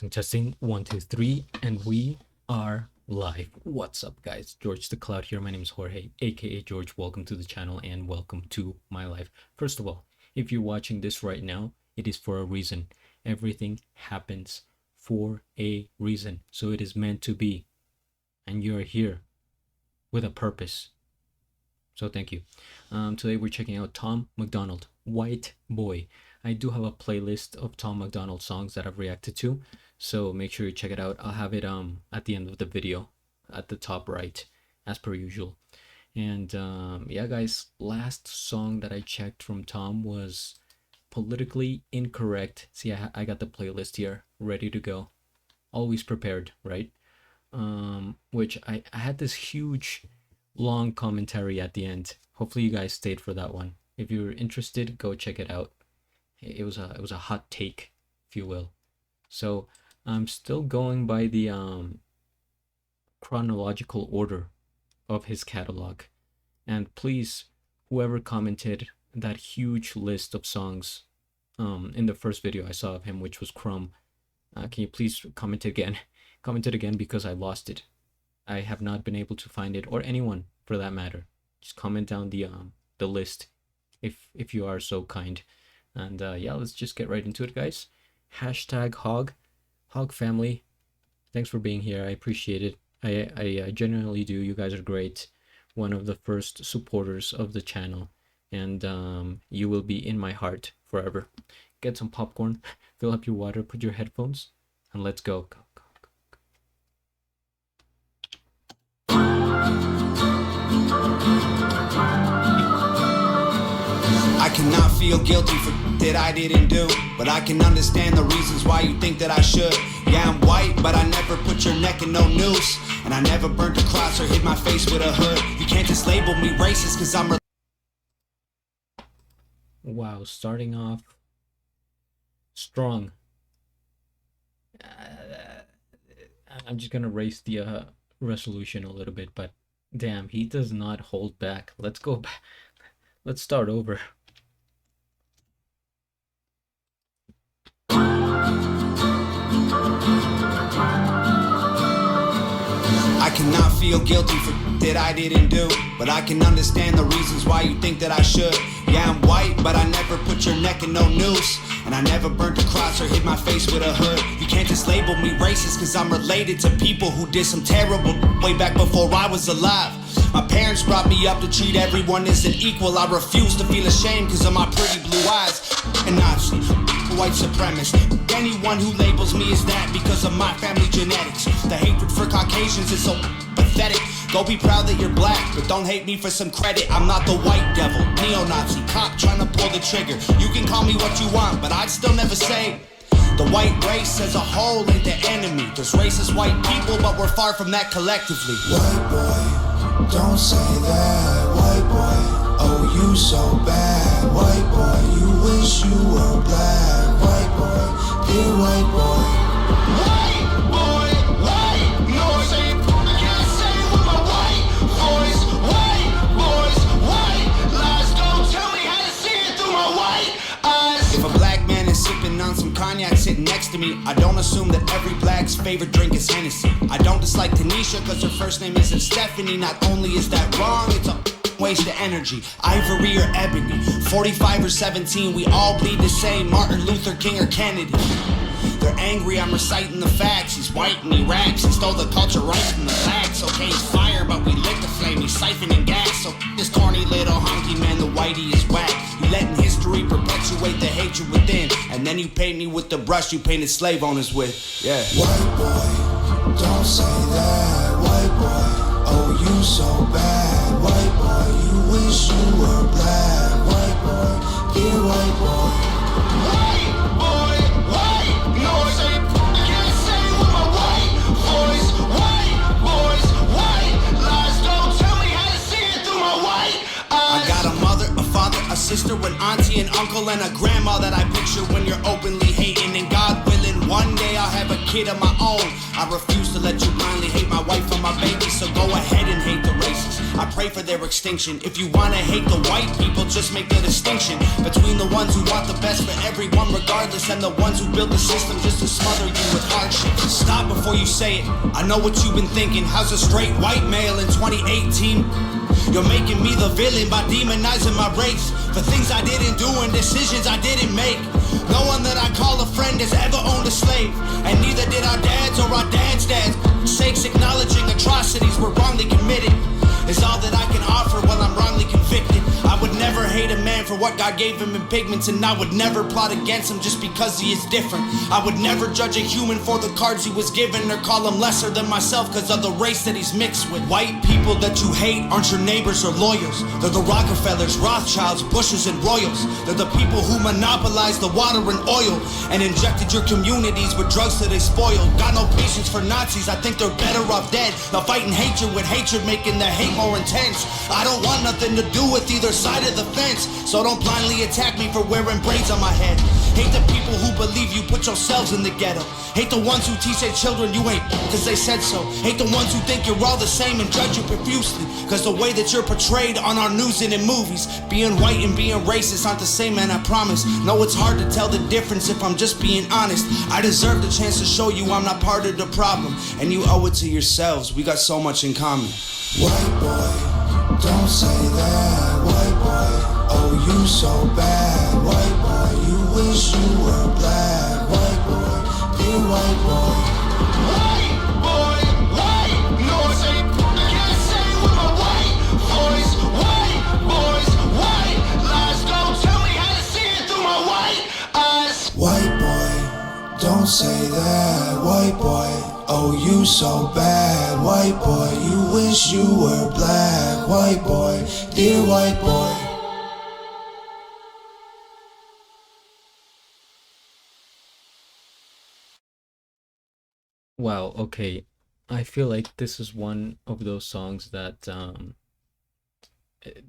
Testing. 1, 2, 3, and we are live. What's up, guys? George the Cloud here. My name is Jorge, aka George. Welcome to the channel and welcome to my life. First of all, if you're watching this right now, it is for a reason. Everything happens for a reason, so it is meant to be, and you're here with a purpose. So thank you. Today we're checking out Tom MacDonald, White Boy. I do have a playlist of Tom MacDonald songs that I've reacted to, so make sure you check it out. I'll have it at the end of the video, at the top right, as per usual. And yeah, guys, last song that I checked from Tom was Politically Incorrect. See, I got the playlist here ready to go, always prepared, right? Which I had this huge long commentary at the end. Hopefully you guys stayed for that one. If you're interested, go check it out. It was a hot take, if you will. So I'm still going by the chronological order of his catalog. And please, whoever commented that huge list of songs in the first video I saw of him, which was Crumb, can you please comment it again? Comment it again, because I lost it. I have not been able to find it, or anyone for that matter. Just comment down the list if you are so kind. And yeah, let's just get right into it, guys. Hashtag Hog family, thanks for being here. I appreciate it. I genuinely do. You guys are great. One of the first supporters of the channel, and you will be in my heart forever. Get some popcorn, fill up your water, put your headphones, and let's go. I cannot feel guilty for that I didn't do, but I can understand the reasons why you think that I should. Yeah, I'm white, but I never put your neck in no noose, and I never burnt a cross or hit my face with a hood. You can't just label me racist cause I'm Wow, starting off strong. I'm just gonna raise the resolution a little bit, but damn, he does not hold back. Let's go back. Let's start over. I cannot feel guilty for that I didn't do, but I can understand the reasons why you think that I should. Yeah, I'm white, but I never put your neck in no noose, and I never burnt a cross or hit my face with a hood. You can't just label me racist cause I'm related to people who did some terrible way back before I was alive. My parents brought me up to treat everyone as an equal. I refuse to feel ashamed cause of my pretty blue eyes. And Nazi, white supremacist, anyone who labels me as that because of my family genetics. The hatred for Caucasians is so pathetic. Go be proud that you're black, but don't hate me for some credit. I'm not the white devil, neo-Nazi, cop trying to pull the trigger. You can call me what you want, but I'd still never say the white race as a whole ain't the enemy. There's racist white people, but we're far from that collectively. White boy, don't say that. White boy, oh you so bad. White boy, you wish you were black. White boy, dear white boy. White boy, white noise ain't can't say with my white voice. White boys, white lies, don't tell me how to see it through my white eyes. If a black man is sipping on some cognac sitting next to me, I don't assume that every black's favorite drink is Hennessy. I don't dislike Tanisha cause her first name isn't Stephanie. Not only is that wrong, it's a waste of energy. Ivory or ebony, 45 or 17, we all bleed the same. Martin Luther King or Kennedy. They're angry, I'm reciting the facts. He's white and he raps, he stole the culture right from the blacks. Okay, he's fire, but we lit the flame, he's siphoning gas. So this corny little honky man, the whitey is whack. You letting history perpetuate the hatred within, and then you paint me with the brush you painted slave owners with. Yeah. White boy, don't say that. White boy, oh you so bad. White boy, you wish you were black. White boy, dear white boy. White boy, white noise ain't can't say with my white voice. White boys, white lies, don't tell me how to see it through my white eyes. I got a mother, a father, a sister, an auntie, an uncle, and a grandma that I picture when you're openly hating. And God willing, one day I'll have a kid of my own. I refuse to let you blindly hate my wife and my baby, so go ahead and hate the racists. I pray for their extinction. If you wanna hate the white people, just make the distinction between the ones who want the best for everyone regardless, and the ones who build the system just to smother you with hardship. Stop before you say it, I know what you've been thinking. How's a straight white male in 2018? You're making me the villain by demonizing my race for things I didn't do and decisions I didn't make. No one that I call a friend has ever owned a slave, and neither did our dads or our dads' dads. Sakes acknowledging atrocities were wrongly committed is all that I can offer while I'm wrongly convicted. I would never hate a man for what God gave him in pigments, and I would never plot against him just because he is different. I would never judge a human for the cards he was given or call him lesser than myself because of the race that he's mixed with. White people that you hate aren't your neighbors or lawyers. They're the Rockefellers, Rothschilds, Bushes, and Royals. They're the people who monopolized the water and oil and injected your communities with drugs that they spoiled. Got no patience for Nazis, I think they're better off dead. They're fighting hatred with hatred, making the hate more intense. I don't want nothing to do with either side of the fence, so don't blindly attack me for wearing braids on my head. Hate the people who believe you put yourselves in the ghetto. Hate the ones who teach their children you ain't cause they said so. Hate the ones who think you're all the same and judge you profusely cause the way that you're portrayed on our news and in movies. Being white and being racist aren't the same, man, I promise. No, it's hard to tell the difference if I'm just being honest. I deserve the chance to show you I'm not part of the problem, and you owe it to yourselves. We got so much in common. White boy, don't say that. White boy, oh you so bad. White boy, you wish you were black. White boy, dear white boy. White boy, white noise, can't say with my white voice. White boys, white lies, don't tell me how to see it through my white eyes. White boy, don't say that. White boy, oh you so bad. White boy, you wish you were black. White boy, dear white boy. Wow, okay. I feel like this is one of those songs that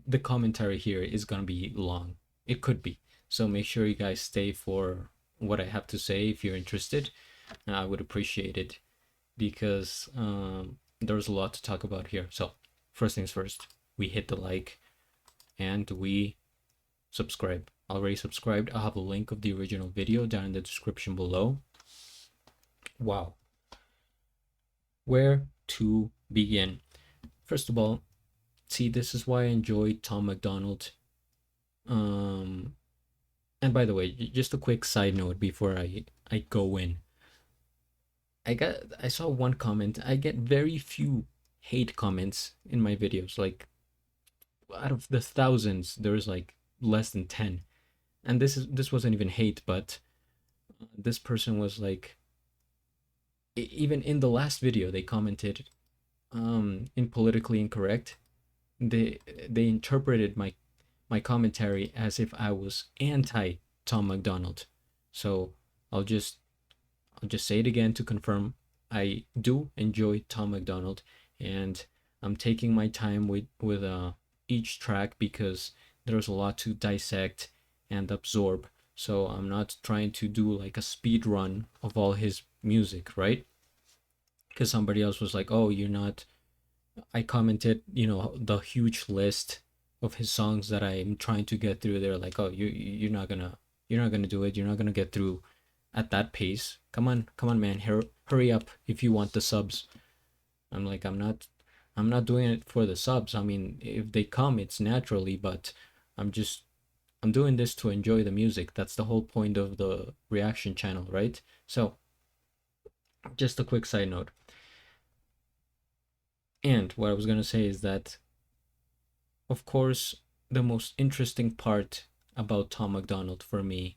the commentary here is gonna be long. It could be. So make sure you guys stay for what I have to say if you're interested. I would appreciate it because there's a lot to talk about here. So first things first, we hit the like and we subscribe. Already subscribed. I'll have a link of the original video down in the description below. Wow. Where to begin? First of all, see, this is why I enjoy Tom MacDonald. And by the way, just a quick side note before I go in. I saw one comment. I get very few hate comments in my videos. Like out of the thousands, there's like less than 10. And this wasn't even hate, but this person was like, even in the last video they commented in politically incorrect. They interpreted my commentary as if I was anti Tom MacDonald. So I'll just say it again to confirm. I do enjoy Tom MacDonald, and I'm taking my time with each track because there's a lot to dissect and absorb. So I'm not trying to do like a speed run of all his music, right? Because somebody else was like, oh, you're not, I commented, you know, the huge list of his songs that I'm trying to get through. They're like, oh, you're not gonna do it. You're not gonna get through at that pace. Come on, man, hurry up if you want the subs. I'm like, I'm not doing it for the subs. I mean, if they come, it's naturally, but I'm doing this to enjoy the music. That's the whole point of the reaction channel, right? So just a quick side note. And what I was gonna say is that, of course, the most interesting part about Tom MacDonald for me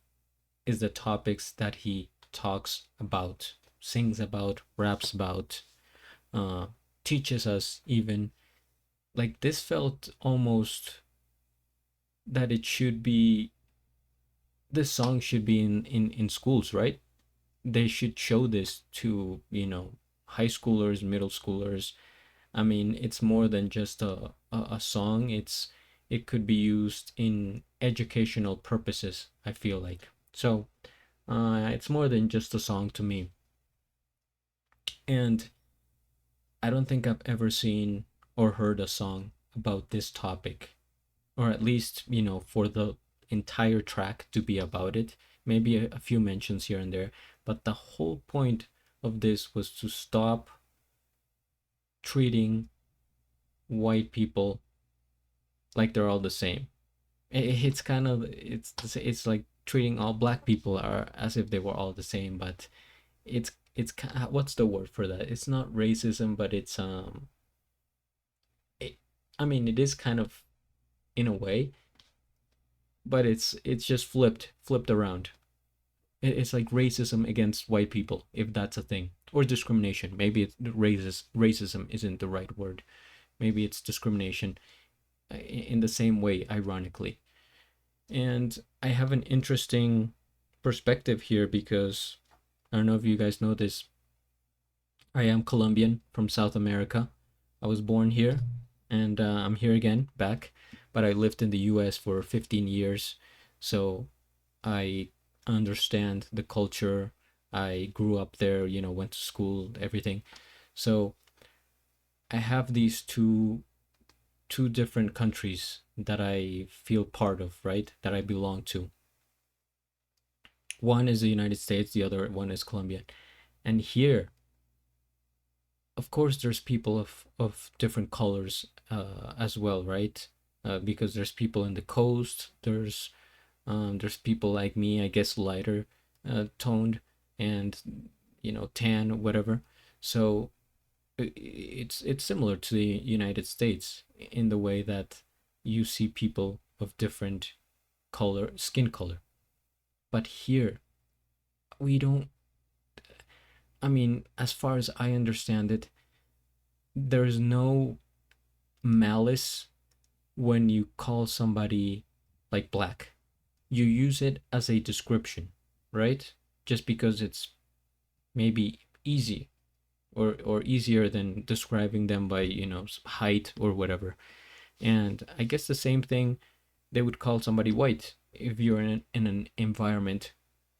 is the topics that he talks about, sings about, raps about, teaches us even. Like, this felt almost that this song should be in schools, right? They should show this to, you know, high schoolers, middle schoolers. I mean, it's more than just a song. It could be used in educational purposes, I feel like. So it's more than just a song to me. And I don't think I've ever seen or heard a song about this topic, or at least, for the entire track to be about it. Maybe a few mentions here and there, but the whole point of this was to stop treating white people like they're all the same. It's kind of it's like treating all black people are as if they were all the same, but it's what's the word for that? It's not racism, but it's it, I mean, it is kind of in a way, but it's just flipped around. It's like racism against white people, if that's a thing, or discrimination. Maybe it's racism isn't the right word. Maybe it's discrimination in the same way, ironically. And I have an interesting perspective here because I don't know if you guys know this. I am Colombian from South America. I was born here, and I'm here again, back. But I lived in the US for 15 years, so I understand the culture. I grew up there, went to school, everything. So I have these two different countries that I feel part of, right? That I belong to. One is the United States, the other one is Colombia. And here, of course, there's people of different colors as well, right? Because there's people in the coast, there's people like me, I guess lighter toned, and tan, whatever. So it's similar to the United States in the way that you see people of different skin color. But here, we don't, I mean, as far as I understand it, there's no malice when you call somebody like black. You use it as a description, right? Just because it's maybe easy or easier than describing them by, height or whatever. And I guess the same thing they would call somebody white. If you're in an environment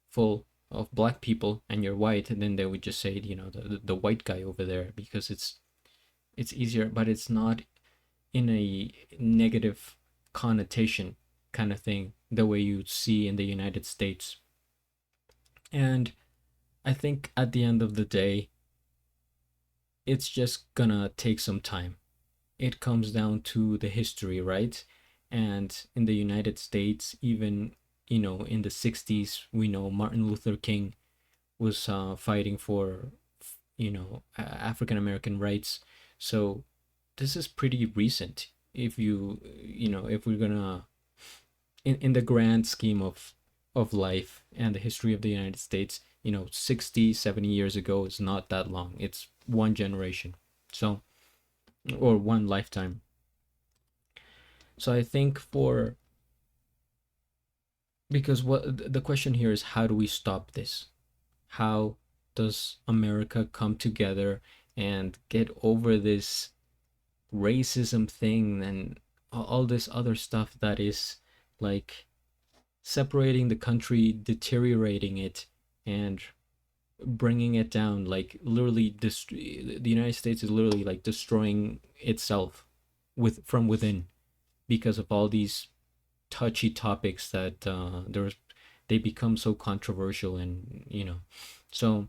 full of black people and you're white, and then they would just say, the white guy over there, because it's easier, but it's not in a negative connotation kind of thing the way you see in the United States. And I think at the end of the day, it's just gonna take some time. It comes down to the history, right? And in the United States, even, in the 60s, we know Martin Luther King was fighting for, African American rights. So this is pretty recent. If if we're gonna, in the grand scheme of life and the history of the United States, 60, 70 years ago is not that long. It's one generation. So, or one lifetime. So I think because what the question here is, how do we stop this? How does America come together and get over this racism thing and all this other stuff that is like separating the country, deteriorating it, and bringing it down? Like literally, the United States is literally like destroying itself from within because of all these touchy topics that they become so controversial, and so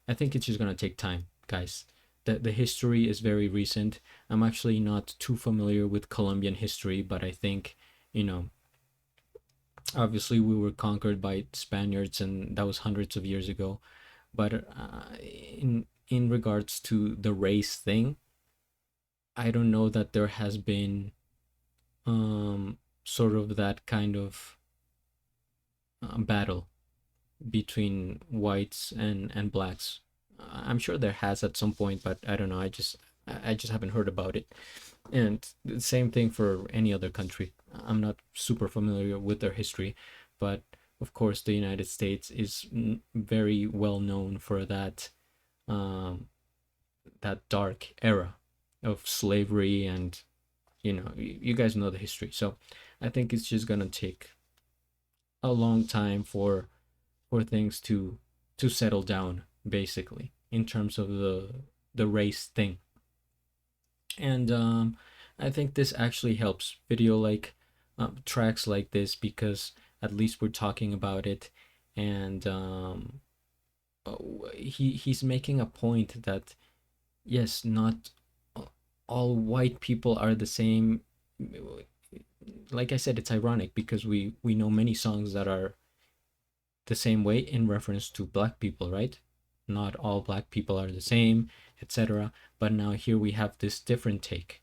I think it's just gonna take time, guys. The history is very recent. I'm actually not too familiar with Colombian history, but I think, obviously we were conquered by Spaniards, and that was hundreds of years ago. But in regards to the race thing, I don't know that there has been sort of that kind of battle between whites and blacks. I'm sure there has at some point, but I don't know. I just haven't heard about it. And the same thing for any other country. I'm not super familiar with their history, but of course the United States is very well known for that dark era of slavery, and you guys know the history. So I think it's just gonna take a long time for things to settle down, basically, in terms of the race thing. And I think this actually helps video like tracks like this, because at least we're talking about it. And he's making a point that yes, not all white people are the same. Like I said, it's ironic because we know many songs that are the same way in reference to black people, right? Not all black people are the same, etc. But now here we have this different take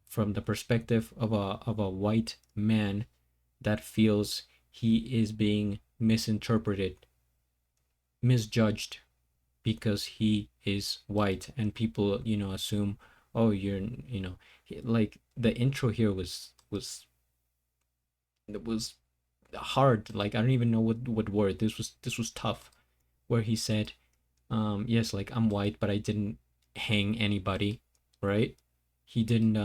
from the perspective of a white man that feels he is being misinterpreted, misjudged, because he is white, and people, assume, oh, you're, like the intro here was hard. Like, I don't even know what word. This was tough, where he said, yes, like, I'm white, but I didn't hang anybody, right? He didn't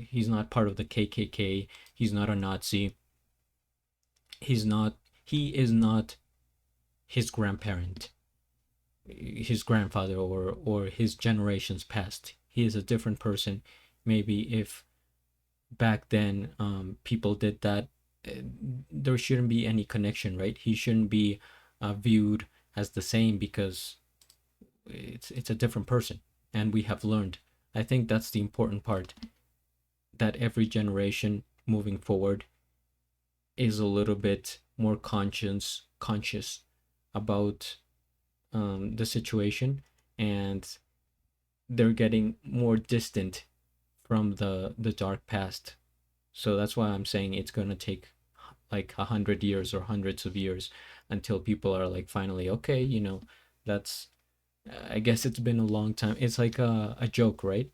he's not part of the KKK. He's not a Nazi. He is not his grandparent, his grandfather, or his generations past. He is a different person. Maybe if back then people did that, there shouldn't be any connection, right? He shouldn't be viewed as the same, because it's a different person. And we have learned, I think that's the important part, that every generation moving forward is a little bit more conscious about the situation, and they're getting more distant from the dark past. So that's why I'm saying it's gonna take like 100 years or hundreds of years until people are like finally okay. That's, I guess it's been a long time. It's like a joke, right?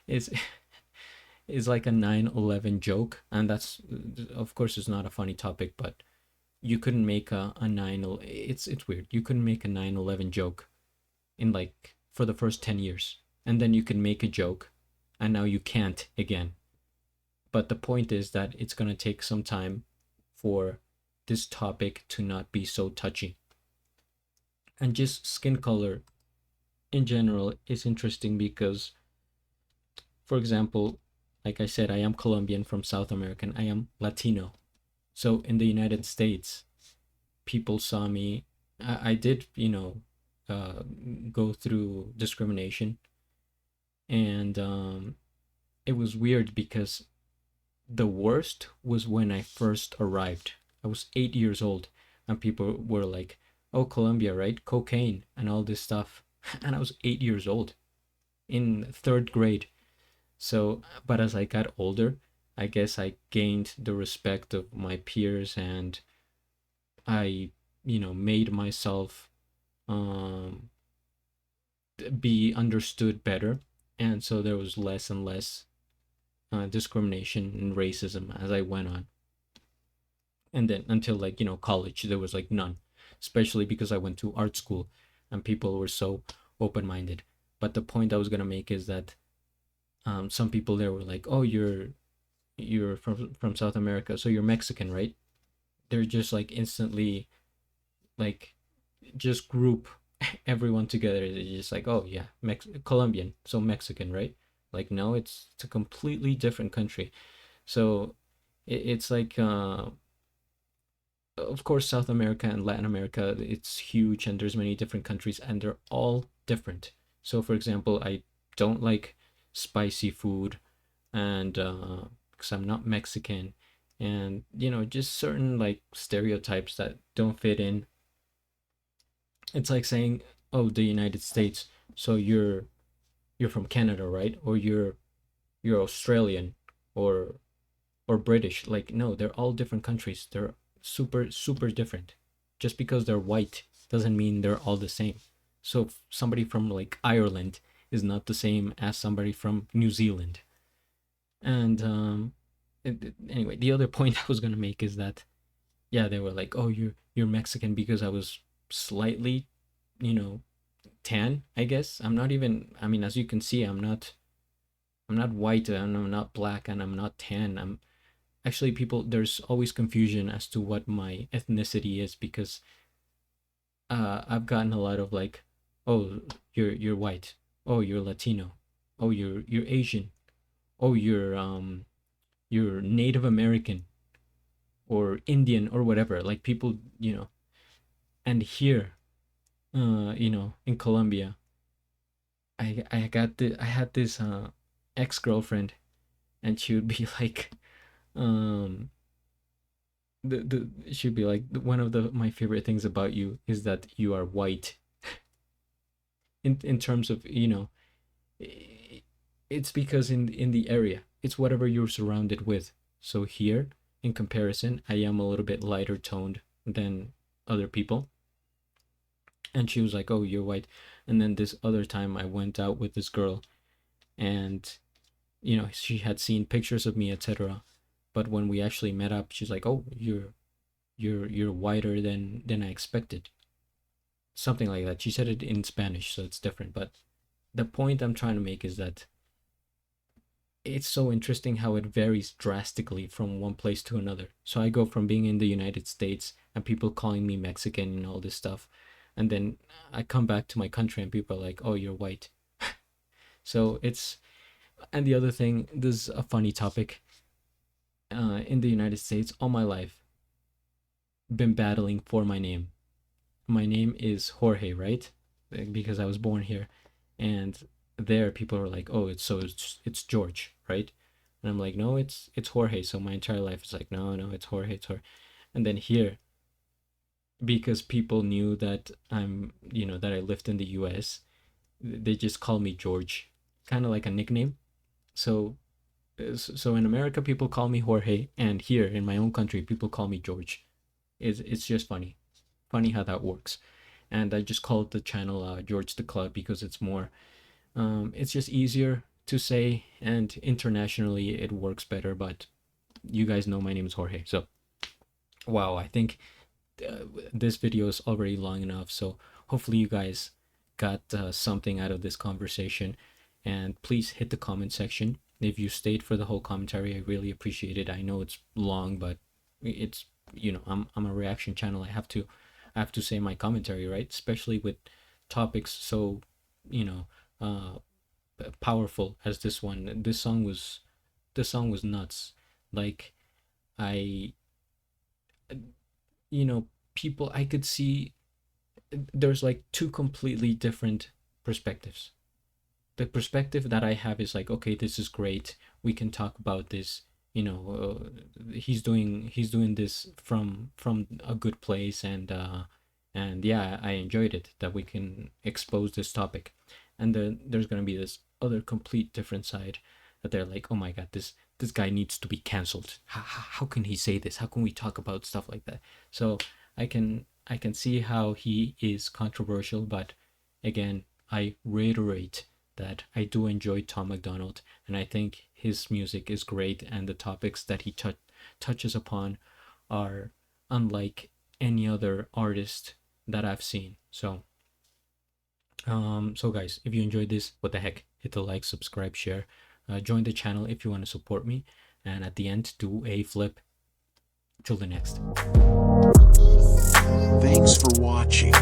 it's it's like a 9/11 joke, and that's, of course, it's not a funny topic, but you couldn't make a 9, it's weird, you couldn't make a 9/11 joke in like for the first 10 years, and then you can make a joke, and now you can't again. But the point is that it's going to take some time for this topic to not be so touchy. And just skin color in general is interesting because, for example, like I said, I am Colombian from South America. I am Latino. So in the United States, people saw me. I did, go through discrimination. And it was weird because the worst was when I first arrived. I was 8 years old, and people were like, oh, Colombia, right? Cocaine and all this stuff. And I was 8 years old in third grade. So, but as I got older, I guess I gained the respect of my peers, and I, made myself um, be understood better. And so there was less and less discrimination and racism as I went on. And then until, like, college, there was like none, especially because I went to art school and people were so open minded. But the point I was going to make is that some people there were like, oh, you're from South America, so you're Mexican, right? They're just like instantly like just group everyone together. They're just like, oh yeah, Colombian, so Mexican, right? Like, no, it's a completely different country. So it's like of course, South America and Latin America, it's huge, and there's many different countries, and they're all different. So for example, I don't like spicy food, and because I'm not Mexican, and just certain like stereotypes that don't fit in. It's like saying, oh, the United States, so you're from Canada, right? Or you're Australian, or British. Like, no, they're all different countries. They're super different. Just because they're white doesn't mean they're all the same. So somebody from like Ireland is not the same as somebody from New Zealand. And anyway, the other point I was gonna make is that, yeah, they were like, oh, you're Mexican, because I was slightly, you know, tan, I guess. I'm not even, I mean, as you can see, I'm not white, and I'm not black, and I'm not tan. I'm actually, people, there's always confusion as to what my ethnicity is, because I've gotten a lot of like, oh, you're white, oh, you're Latino, oh, you're Asian, oh, you're Native American or Indian or whatever. Like people, and here, in Colombia, I had this ex girlfriend, and she would be like, um, she'd be like, one of the my favorite things about you is that you are white. In terms of, it's because in the area, it's whatever you're surrounded with. So here, in comparison, I am a little bit lighter toned than other people. And she was like, oh, you're white. And then this other time I went out with this girl, and she had seen pictures of me, etc. But when we actually met up, she's like, oh, you're whiter than I expected. Something like that. She said it in Spanish, so it's different. But the point I'm trying to make is that it's so interesting how it varies drastically from one place to another. So I go from being in the United States and people calling me Mexican and all this stuff, and then I come back to my country and people are like, oh, you're white. So it's, and the other thing, this is a funny topic. In the United States, all my life, been battling for my name. My name is Jorge, right? Because I was born here, and there people are like, oh, it's George, right? And I'm like, no, it's Jorge. So my entire life is like, no, it's Jorge, it's Jorge. And then here, because people knew that that I lived in the US, they just call me George, kind of like a nickname. So in America people call me Jorge, and here in my own country people call me George. It's just funny how that works. And I just called the channel George the Cloud because it's more it's just easier to say, and internationally it works better. But you guys know my name is Jorge. So wow, I think this video is already long enough, so hopefully you guys got something out of this conversation. And please hit the comment section if you stayed for the whole commentary. I really appreciate it. I know it's long, but it's, I'm a reaction channel. I have to say my commentary, right? Especially with topics so powerful as this one. This song was nuts. Like, I people, I could see there's like two completely different perspectives. The perspective that I have is like, okay, this is great, we can talk about this, he's doing this from a good place, and yeah, I enjoyed it, that we can expose this topic. And then there's gonna be this other complete different side that they're like, oh my god, this guy needs to be canceled. How can he say this? How can we talk about stuff like that? So I can see how he is controversial, but again, I reiterate that I do enjoy Tom MacDonald, and I think his music is great, and the topics that he touches upon are unlike any other artist that I've seen. So guys, if you enjoyed this, what the heck, hit the like, subscribe, share, join the channel if you want to support me, and at the end, do a flip. Till the next. Thanks for watching.